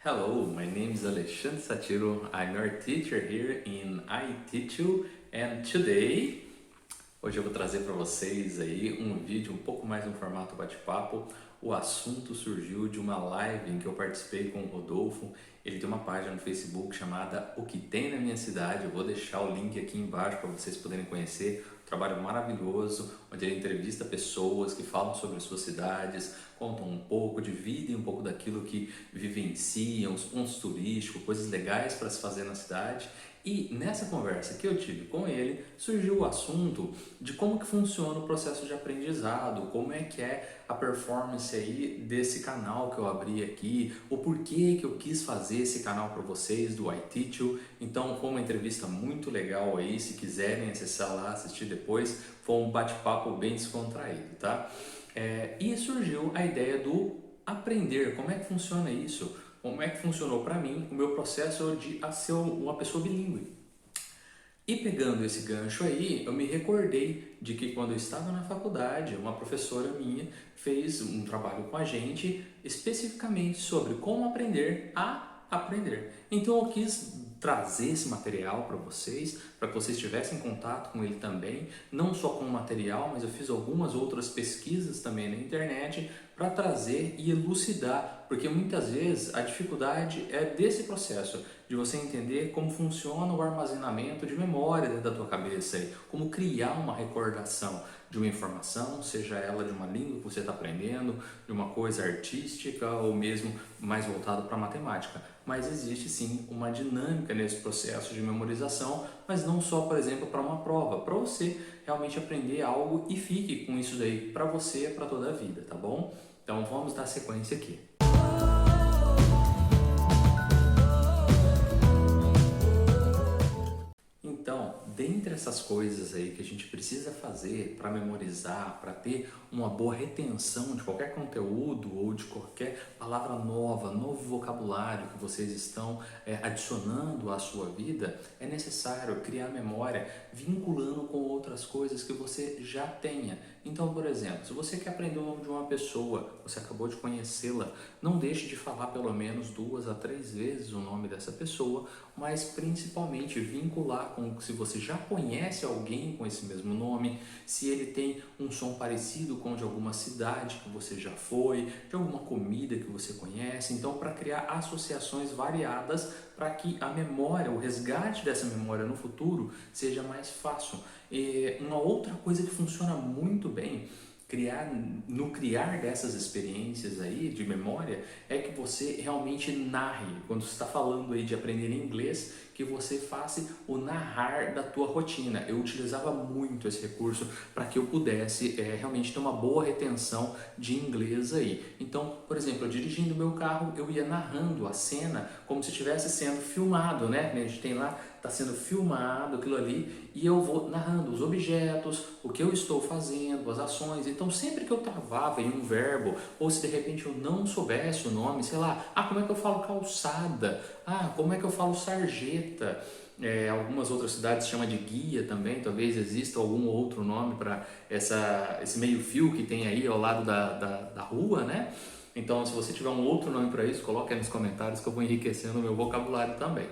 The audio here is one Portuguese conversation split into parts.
Hello, my name is Alexandre Satiro. I'm your teacher here in I Teach You, and hoje eu vou trazer para vocês aí um vídeo um pouco mais no formato bate-papo. O assunto surgiu de uma live em que eu participei com o Rodolfo. Ele tem uma página no Facebook chamada O Que Tem na Minha Cidade. Eu vou deixar o link aqui embaixo para vocês poderem conhecer. Um trabalho maravilhoso, onde ele entrevista pessoas que falam sobre as suas cidades, contam um pouco, dividem um pouco daquilo que vivenciam, os pontos turísticos, coisas legais para se fazer na cidade. E nessa conversa que eu tive com ele, surgiu o assunto de como que funciona o processo de aprendizado, como é que é a performance aí desse canal que eu abri aqui, o porquê que eu quis fazer esse canal para vocês do I Teach You. Então foi uma entrevista muito legal aí, se quiserem acessar lá, assistir depois, foi um bate-papo bem descontraído, tá? E surgiu a ideia do aprender, como é que funciona isso? Como é que funcionou para mim o meu processo de ser uma pessoa bilíngue. E pegando esse gancho aí, eu me recordei de que quando eu estava na faculdade, uma professora minha fez um trabalho com a gente especificamente sobre como aprender a aprender. Então eu quis trazer esse material para que vocês tivessem contato com ele também, não só com o material, mas eu fiz algumas outras pesquisas também na internet para trazer e elucidar, porque muitas vezes a dificuldade é desse processo, de você entender como funciona o armazenamento de memória dentro da tua cabeça, como criar uma recordação de uma informação, seja ela de uma língua que você está aprendendo, de uma coisa artística ou mesmo mais voltado para a matemática. Mas existe sim uma dinâmica nesse processo de memorização, mas não só, por exemplo, para uma prova, para você realmente aprender algo e fique com isso daí para você, para toda a vida, tá bom? Então vamos dar sequência aqui. Então, dentre essas coisas aí que a gente precisa fazer para memorizar, para ter uma boa retenção de qualquer conteúdo ou de qualquer palavra nova, novo vocabulário que vocês estão adicionando à sua vida, é necessário criar memória vinculando com outras coisas que você já tenha. Então, por exemplo, se você quer aprender o nome de uma pessoa, você acabou de conhecê-la, não deixe de falar pelo menos 2 a 3 vezes o nome dessa pessoa, mas principalmente vincular com se você já conhece alguém com esse mesmo nome, se ele tem um som parecido com o de alguma cidade que você já foi, de alguma comida que você conhece. Então, para criar associações variadas para que a memória, o resgate dessa memória no futuro seja mais fácil. E uma outra coisa que funciona muito bem no criar dessas experiências aí de memória é que você realmente narre, quando você está falando aí de aprender inglês, que você faça o narrar da tua rotina. Eu utilizava muito esse recurso para que eu pudesse realmente ter uma boa retenção de inglês aí. Então, por exemplo, eu dirigindo o meu carro, eu ia narrando a cena como se estivesse sendo filmado, né? A gente tem lá, está sendo filmado aquilo ali, e eu vou narrando os objetos, o que eu estou fazendo, as ações. Então, sempre que eu travava em um verbo, ou se de repente eu não soubesse o nome, sei lá, como é que eu falo calçada? Como é que eu falo sarjeta? Algumas outras cidades chamam de guia também, talvez exista algum outro nome para esse meio fio que tem aí ao lado da rua, né? Então, se você tiver um outro nome para isso, coloque aí nos comentários que eu vou enriquecendo o meu vocabulário também.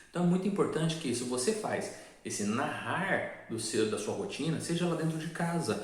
Então, é muito importante que se você faz esse narrar da sua rotina, seja lá dentro de casa.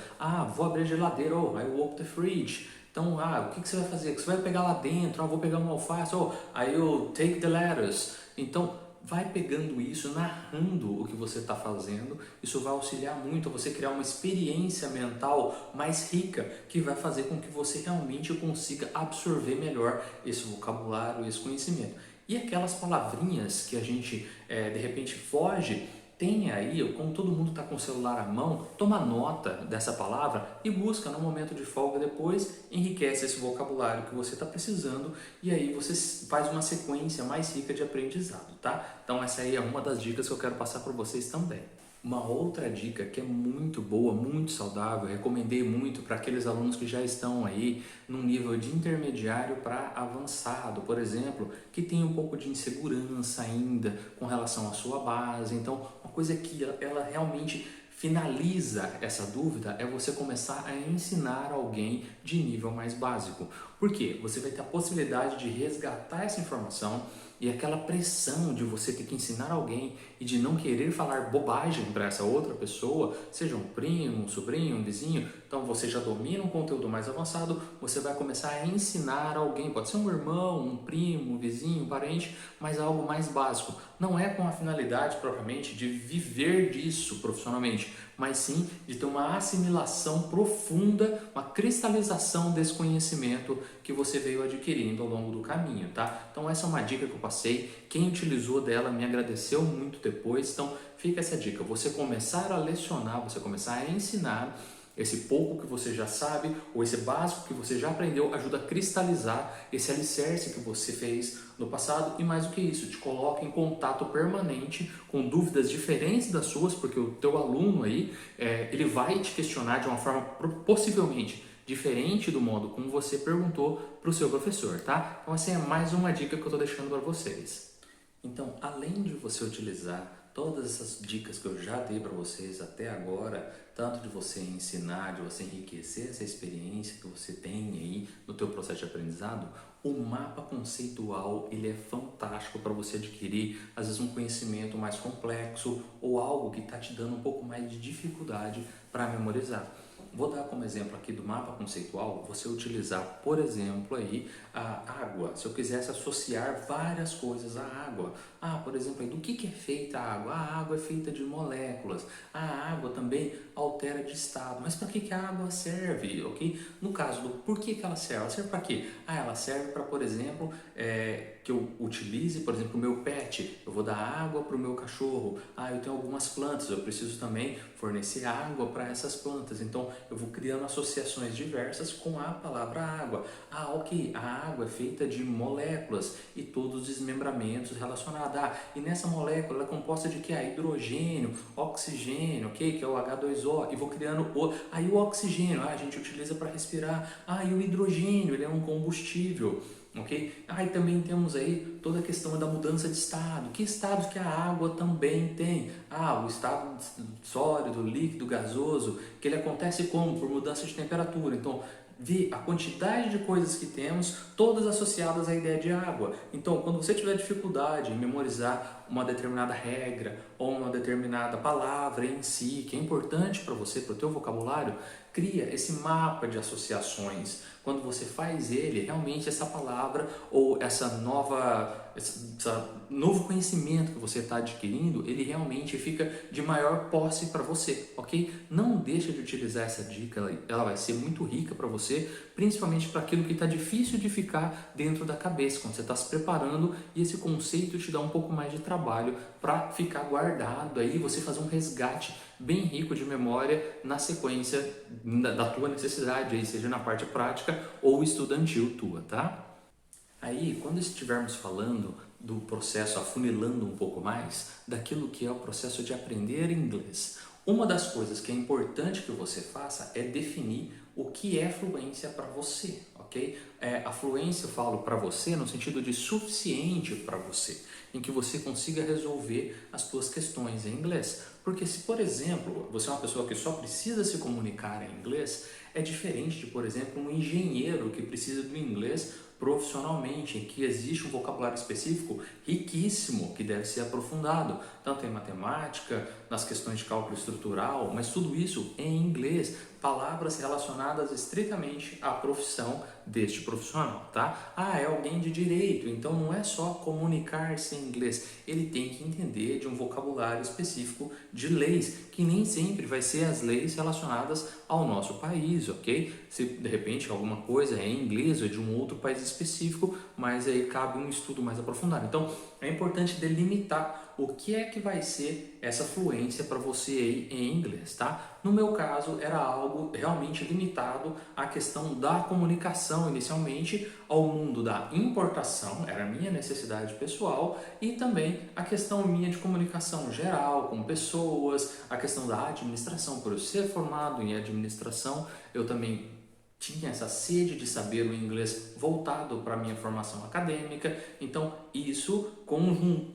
Vou abrir a geladeira, I will open the fridge. Então, o que você vai fazer? O que você vai pegar lá dentro? Vou pegar uma alface, I will take the lettuce. Então, vai pegando isso, narrando o que você está fazendo. Isso vai auxiliar muito a você criar uma experiência mental mais rica, que vai fazer com que você realmente consiga absorver melhor esse vocabulário, esse conhecimento. E aquelas palavrinhas que a gente, de repente, foge, tem aí, como todo mundo está com o celular à mão, toma nota dessa palavra e busca no momento de folga depois, enriquece esse vocabulário que você está precisando e aí você faz uma sequência mais rica de aprendizado, tá? Então essa aí é uma das dicas que eu quero passar para vocês também. Uma outra dica que é muito boa, muito saudável, recomendei muito para aqueles alunos que já estão aí num nível de intermediário para avançado, por exemplo, que tem um pouco de insegurança ainda com relação à sua base. Então, uma coisa que ela realmente finaliza essa dúvida é você começar a ensinar alguém de nível mais básico. Por quê? Você vai ter a possibilidade de resgatar essa informação e aquela pressão de você ter que ensinar alguém e de não querer falar bobagem para essa outra pessoa, seja um primo, um sobrinho, um vizinho, então você já domina um conteúdo mais avançado, você vai começar a ensinar alguém, pode ser um irmão, um primo, um vizinho, um parente, mas algo mais básico. Não é com a finalidade propriamente de viver disso profissionalmente, mas sim de ter uma assimilação profunda, uma cristalização desse conhecimento que você veio adquirindo ao longo do caminho, tá? Então essa é uma dica que eu passei, quem utilizou dela me agradeceu muito depois, então fica essa dica, você começar a lecionar, você começar a ensinar esse pouco que você já sabe ou esse básico que você já aprendeu ajuda a cristalizar esse alicerce que você fez no passado e mais do que isso, te coloca em contato permanente com dúvidas diferentes das suas, porque o teu aluno aí, ele vai te questionar de uma forma possivelmente diferente do modo como você perguntou para o seu professor, tá? Então essa é mais uma dica que eu estou deixando para vocês. Então, além de você utilizar todas essas dicas que eu já dei para vocês até agora, tanto de você ensinar, de você enriquecer essa experiência que você tem aí no teu processo de aprendizado, o mapa conceitual ele é fantástico para você adquirir, às vezes, um conhecimento mais complexo ou algo que está te dando um pouco mais de dificuldade para memorizar. Vou dar como exemplo aqui do mapa conceitual, você utilizar, por exemplo, aí a água. Se eu quisesse associar várias coisas à água, por exemplo, aí, do que é feita a água? A água é feita de moléculas, a água também altera de estado, mas para que a água serve, ok? No caso do por que ela serve para quê? Ela serve para, por exemplo, que eu utilize, por exemplo, o meu pet, eu vou dar água para o meu cachorro, eu tenho algumas plantas, eu preciso também fornecer água para essas plantas, então eu vou criando associações diversas com a palavra água. Ok, a água é feita de moléculas e todos os desmembramentos relacionados. E nessa molécula ela é composta de que? Hidrogênio, oxigênio, ok? Que é o H2O, e vou criando aí o oxigênio, a gente utiliza para respirar, e o hidrogênio, ele é um combustível. Ok? E também temos aí toda a questão da mudança de estado. Que estados que a água também tem? O estado sólido, líquido, gasoso, que ele acontece como? Por mudança de temperatura. Então, ver a quantidade de coisas que temos, todas associadas à ideia de água. Então, quando você tiver dificuldade em memorizar uma determinada regra ou uma determinada palavra em si, que é importante para você, para o teu vocabulário, cria esse mapa de associações. Quando você faz ele, realmente essa palavra ou esse novo conhecimento que você está adquirindo, ele realmente fica de maior posse para você, ok? Não deixa de utilizar essa dica, ela vai ser muito rica para você, principalmente para aquilo que está difícil de ficar dentro da cabeça, quando você está se preparando e esse conceito te dá um pouco mais de trabalho para ficar guardado, aí você fazer um resgate bem rico de memória na sequência da tua necessidade, aí seja na parte prática ou estudantil tua, tá? Aí, quando estivermos falando do processo, afunilando um pouco mais, daquilo que é o processo de aprender inglês, uma das coisas que é importante que você faça é definir o que é fluência para você, ok? A fluência eu falo para você no sentido de suficiente para você, em que você consiga resolver as suas questões em inglês. Porque se, por exemplo, você é uma pessoa que só precisa se comunicar em inglês, é diferente de, por exemplo, um engenheiro que precisa do inglês profissionalmente, em que existe um vocabulário específico riquíssimo que deve ser aprofundado, tanto em matemática, nas questões de cálculo estrutural, mas tudo isso em inglês, palavras relacionadas estritamente à profissão deste profissional, tá? É alguém de direito, então não é só comunicar-se em inglês, ele tem que entender de um vocabulário específico de leis, que nem sempre vai ser as leis relacionadas ao nosso país, ok? Se de repente alguma coisa é em inglês ou é de um outro país específico, mas aí cabe um estudo mais aprofundado. Então, é importante delimitar o que é que vai ser essa fluência para você aí em inglês, tá? No meu caso, era algo realmente limitado à questão da comunicação inicialmente, ao mundo da importação, era a minha necessidade pessoal, e também a questão minha de comunicação geral com pessoas, a questão da administração, por eu ser formado em administração, eu também tinha essa sede de saber o inglês voltado para a minha formação acadêmica, então isso,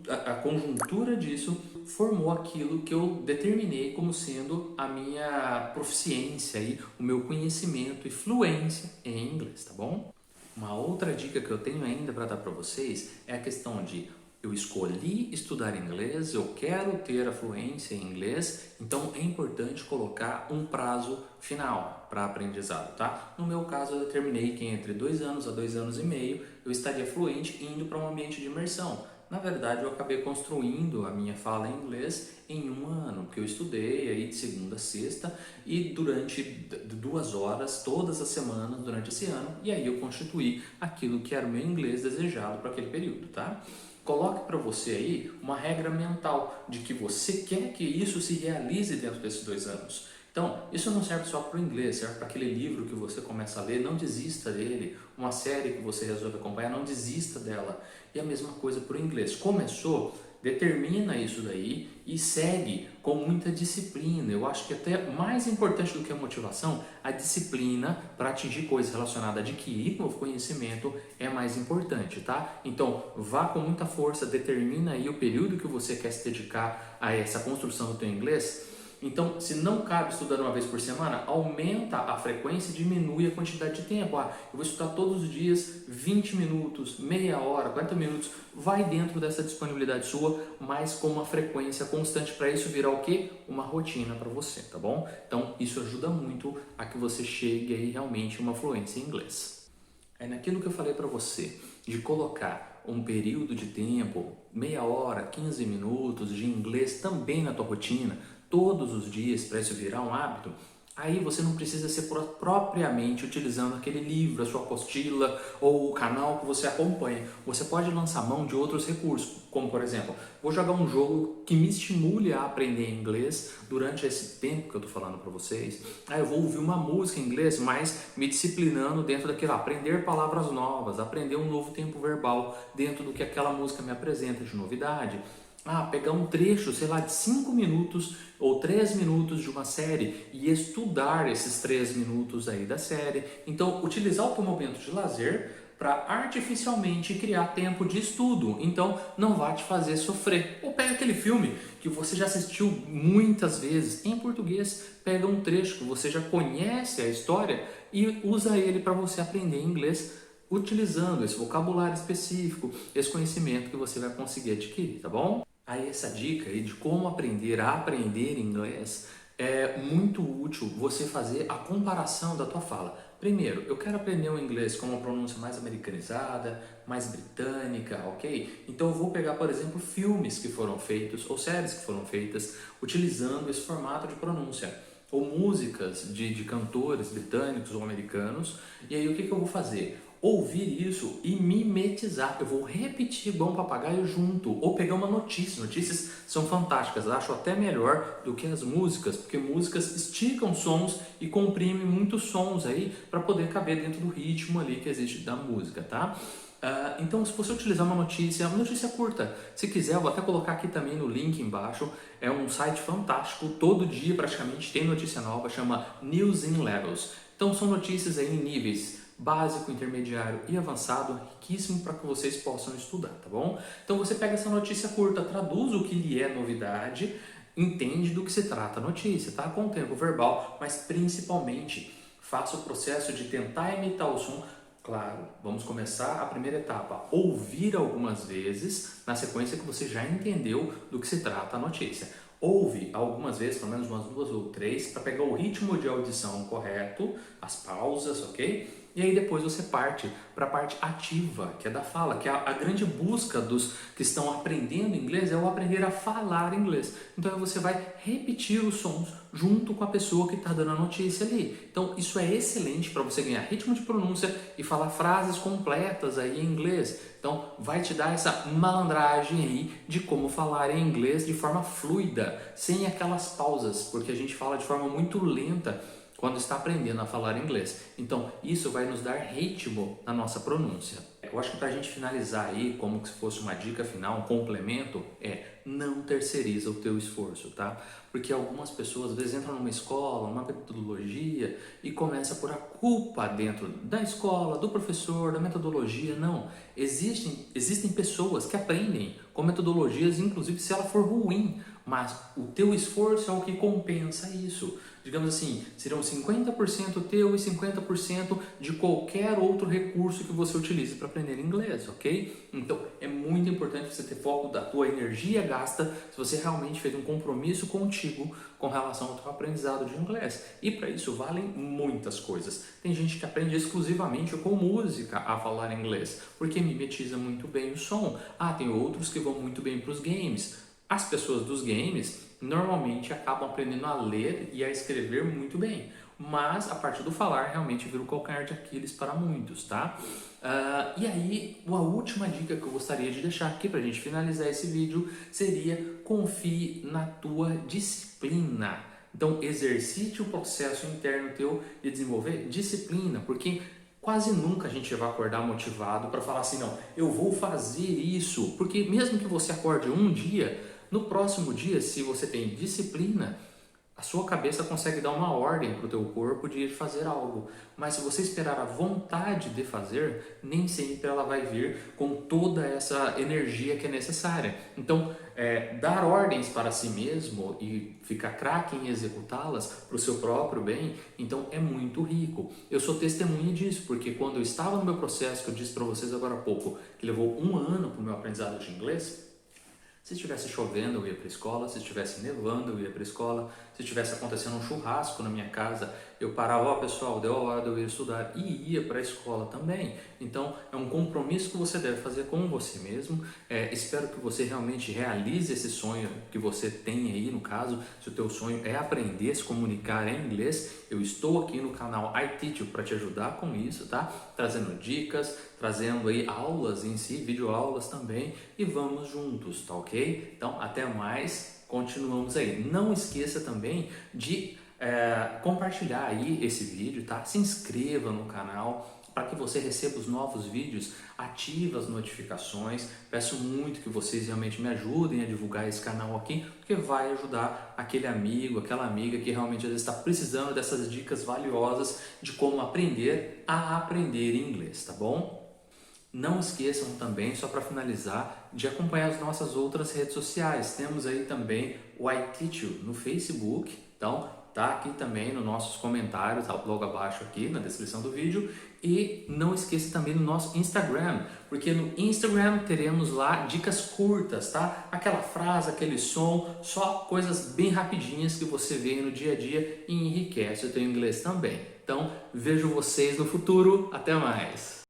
a conjuntura disso formou aquilo que eu determinei como sendo a minha proficiência, o meu conhecimento e fluência em inglês, tá bom? Uma outra dica que eu tenho ainda para dar para vocês é a questão de eu escolhi estudar inglês, eu quero ter a fluência em inglês, então é importante colocar um prazo final para aprendizado, tá? No meu caso, eu determinei que entre 2 anos a 2 anos e meio eu estaria fluente indo para um ambiente de imersão. Na verdade, eu acabei construindo a minha fala em inglês em 1 ano, que eu estudei aí de segunda a sexta e durante 2 horas, todas as semanas durante esse ano, e aí eu constituí aquilo que era o meu inglês desejado para aquele período, tá? Coloque para você aí uma regra mental de que você quer que isso se realize dentro desses 2 anos. Então, isso não serve só para o inglês, serve para aquele livro que você começa a ler, não desista dele. Uma série que você resolve acompanhar, não desista dela. E a mesma coisa para o inglês. Começou, determina isso daí e segue com muita disciplina. Eu acho que até mais importante do que a motivação, a disciplina para atingir coisas relacionadas a adquirir novo conhecimento é mais importante, tá? Então, vá com muita força, determina aí o período que você quer se dedicar a essa construção do teu inglês. Então, se não cabe estudar uma vez por semana, aumenta a frequência e diminui a quantidade de tempo. Eu vou estudar todos os dias 20 minutos, meia hora, 40 minutos. Vai dentro dessa disponibilidade sua, mas com uma frequência constante para isso virar o quê? Uma rotina para você, tá bom? Então, isso ajuda muito a que você chegue aí realmente a uma fluência em inglês. É naquilo que eu falei para você, de colocar um período de tempo, meia hora, 15 minutos de inglês também na tua rotina, todos os dias para isso virar um hábito, aí você não precisa ser propriamente utilizando aquele livro, a sua apostila ou o canal que você acompanha. Você pode lançar mão de outros recursos, como por exemplo, vou jogar um jogo que me estimule a aprender inglês durante esse tempo que eu estou falando para vocês. Aí eu vou ouvir uma música em inglês, mas me disciplinando dentro daquilo, aprender palavras novas, aprender um novo tempo verbal dentro do que aquela música me apresenta de novidade. Pegar um trecho, sei lá, de 5 minutos ou 3 minutos de uma série e estudar esses 3 minutos aí da série. Então, utilizar o teu momento de lazer para artificialmente criar tempo de estudo. Então, não vai te fazer sofrer. Ou pega aquele filme que você já assistiu muitas vezes em português, pega um trecho que você já conhece a história e usa ele para você aprender inglês utilizando esse vocabulário específico, esse conhecimento que você vai conseguir adquirir, tá bom? Aí essa dica aí de como aprender a aprender inglês é muito útil você fazer a comparação da tua fala. Primeiro, eu quero aprender o inglês com uma pronúncia mais americanizada, mais britânica, ok? Então eu vou pegar, por exemplo, filmes que foram feitos ou séries que foram feitas utilizando esse formato de pronúncia. Ou músicas de cantores britânicos ou americanos. E aí o que eu vou fazer? Ouvir isso e mimetizar. Eu vou repetir igual um papagaio junto. Ou pegar uma notícia. Notícias são fantásticas. Acho até melhor do que as músicas, porque músicas esticam sons e comprimem muitos sons aí para poder caber dentro do ritmo ali que existe da música, tá? Então, se você utilizar uma notícia curta, se quiser, eu vou até colocar aqui também no link embaixo, é um site fantástico, todo dia praticamente tem notícia nova, chama News in Levels. Então, são notícias aí em níveis básico, intermediário e avançado, riquíssimo para que vocês possam estudar, tá bom? Então, você pega essa notícia curta, traduz o que lhe é novidade, entende do que se trata a notícia, tá? Com o tempo verbal, mas principalmente faça o processo de tentar imitar o som. Claro, vamos começar a primeira etapa, ouvir algumas vezes, na sequência que você já entendeu do que se trata a notícia. Ouve algumas vezes, pelo menos umas 2 ou 3, para pegar o ritmo de audição correto, as pausas, ok? E aí depois você parte para a parte ativa, que é da fala, que é a grande busca dos que estão aprendendo inglês é o aprender a falar inglês. Então aí você vai repetir os sons junto com a pessoa que está dando a notícia ali. Então isso é excelente para você ganhar ritmo de pronúncia e falar frases completas aí em inglês. Então vai te dar essa malandragem aí de como falar em inglês de forma fluida, sem aquelas pausas, porque a gente fala de forma muito lenta quando está aprendendo a falar inglês. Então, isso vai nos dar ritmo na nossa pronúncia. Eu acho que para a gente finalizar aí, como se fosse uma dica final, um complemento, não terceiriza o teu esforço, tá? Porque algumas pessoas, às vezes, entram numa escola, numa metodologia e começa por a culpa dentro da escola, do professor, da metodologia. Não, existem pessoas que aprendem com metodologias, inclusive se ela for ruim, mas o teu esforço é o que compensa isso. digamos assim, serão 50% teu e 50% de qualquer outro recurso que você utilize para aprender inglês, ok? Então é muito importante você ter foco da tua energia gasta se você realmente fez um compromisso contigo com relação ao teu aprendizado de inglês. E para isso valem muitas coisas. Tem gente que aprende exclusivamente com música a falar inglês, porque mimetiza muito bem o som. Tem outros que vão muito bem para os games. As pessoas dos games normalmente acabam aprendendo a ler e a escrever muito bem, mas a parte do falar realmente vira o calcanhar de Aquiles para muitos, tá? E aí, a última dica que eu gostaria de deixar aqui para a gente finalizar esse vídeo seria: confie na tua disciplina. Então, exercite o processo interno teu de desenvolver disciplina, porque quase nunca a gente vai acordar motivado para falar assim, não, eu vou fazer isso, porque mesmo que você acorde um dia, no próximo dia, se você tem disciplina, a sua cabeça consegue dar uma ordem para o teu corpo de ir fazer algo. Mas se você esperar a vontade de fazer, nem sempre ela vai vir com toda essa energia que é necessária. Então, dar ordens para si mesmo e ficar craque em executá-las para o seu próprio bem, então é muito rico. Eu sou testemunha disso, porque quando eu estava no meu processo, que eu disse para vocês agora há pouco, que levou 1 ano para o meu aprendizado de inglês, se estivesse chovendo, eu ia para a escola. Se estivesse nevando, eu ia para a escola. Se estivesse acontecendo um churrasco na minha casa, eu parava, pessoal, deu a hora de eu ir estudar, e ia para a escola também. Então, é um compromisso que você deve fazer com você mesmo. Espero que você realmente realize esse sonho que você tem aí, no caso, se o teu sonho é aprender a se comunicar em inglês. Eu estou aqui no canal iTeach para te ajudar com isso, tá? Trazendo dicas, trazendo aí aulas em si, videoaulas também, e vamos juntos, tá ok? Então, até mais, continuamos aí. Não esqueça também de compartilhar aí esse vídeo, tá? Se inscreva no canal para que você receba os novos vídeos, ative as notificações. Peço muito que vocês realmente me ajudem a divulgar esse canal aqui, porque vai ajudar aquele amigo, aquela amiga que realmente às vezes está precisando dessas dicas valiosas de como aprender a aprender inglês, tá bom? Não esqueçam também, só para finalizar, de acompanhar as nossas outras redes sociais. Temos aí também o iTeach no Facebook, então tá aqui também nos nossos comentários, logo abaixo aqui na descrição do vídeo. E não esqueça também no nosso Instagram, porque no Instagram teremos lá dicas curtas, tá? Aquela frase, aquele som, só coisas bem rapidinhas que você vê no dia a dia e enriquece o teu inglês também. Então, vejo vocês no futuro. Até mais!